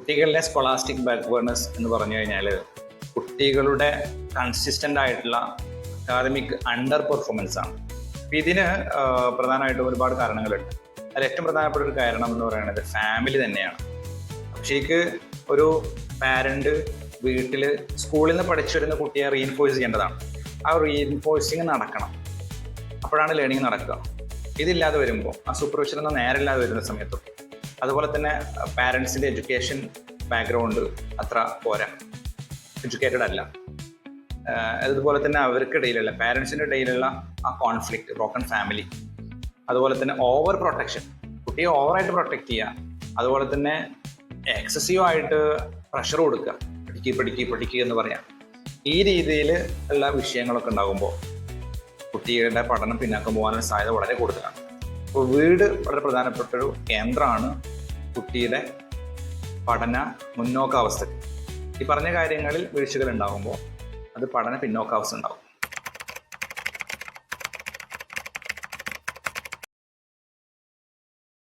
കുട്ടികളിലെ scholastic backwardness എന്ന് പറഞ്ഞു കഴിഞ്ഞാൽ കുട്ടികളുടെ കൺസിസ്റ്റൻ്റ് ആയിട്ടുള്ള അക്കാദമിക് അണ്ടർ പെർഫോമൻസ് ആണ്. അപ്പം ഇതിന് പ്രധാനമായിട്ടും ഒരുപാട് കാരണങ്ങളുണ്ട്. അതിൽ ഏറ്റവും പ്രധാനപ്പെട്ട ഒരു കാരണം എന്ന് പറയുന്നത് ഫാമിലി തന്നെയാണ്. ശരിക്ക് ഒരു പാരന്റ് വീട്ടിൽ സ്കൂളിൽ നിന്ന് പഠിച്ചു വരുന്ന കുട്ടിയെ റീഇൻഫോഴ്സ് ചെയ്യേണ്ടതാണ്. ആ റീഇൻഫോഴ്സിങ് നടക്കണം, അപ്പോഴാണ് ലേണിംഗ് നടക്കുക. ഇതില്ലാതെ വരുമ്പോൾ, ആ സൂപ്പർവിഷൻ ഒന്നും നേരില്ലാതെ വരുന്ന സമയത്തും, അതുപോലെ തന്നെ പാരൻസിൻ്റെ എഡ്യൂക്കേഷൻ ബാക്ക്ഗ്രൗണ്ട് അത്ര പോരാ, എഡ്യൂക്കേറ്റഡ് അല്ല, അതുപോലെ തന്നെ അവർക്കിടയിലുള്ള പാരൻസിൻ്റെ ഇടയിലുള്ള ആ കോൺഫ്ലിക്റ്റ്, ബ്രോക്കൺ ഫാമിലി, അതുപോലെ തന്നെ ഓവർ പ്രൊട്ടക്ഷൻ, കുട്ടിയെ ഓവറായിട്ട് പ്രൊട്ടക്റ്റ് ചെയ്യുക, അതുപോലെ തന്നെ എക്സസീവ് ആയിട്ട് പ്രഷർ കൊടുക്കുക, പഠിക്കുക എന്ന് പറയാം. ഈ രീതിയിൽ ഉള്ള വിഷയങ്ങളൊക്കെ ഉണ്ടാകുമ്പോൾ കുട്ടികളുടെ പഠനം പിന്നാക്കം പോകാനുള്ള സാധ്യത വളരെ കൂടുതലാണ്. അപ്പോൾ വീട് വളരെ പ്രധാനപ്പെട്ടൊരു കേന്ദ്രമാണ് കുട്ടിയുടെ പഠന മുന്നോക്കാവസ്ഥ. ഈ പറഞ്ഞ കാര്യങ്ങളിൽ വീഴ്ചകൾ ഉണ്ടാകുമ്പോൾ അത് പഠന പിന്നോക്കാവസ്ഥ ഉണ്ടാകും.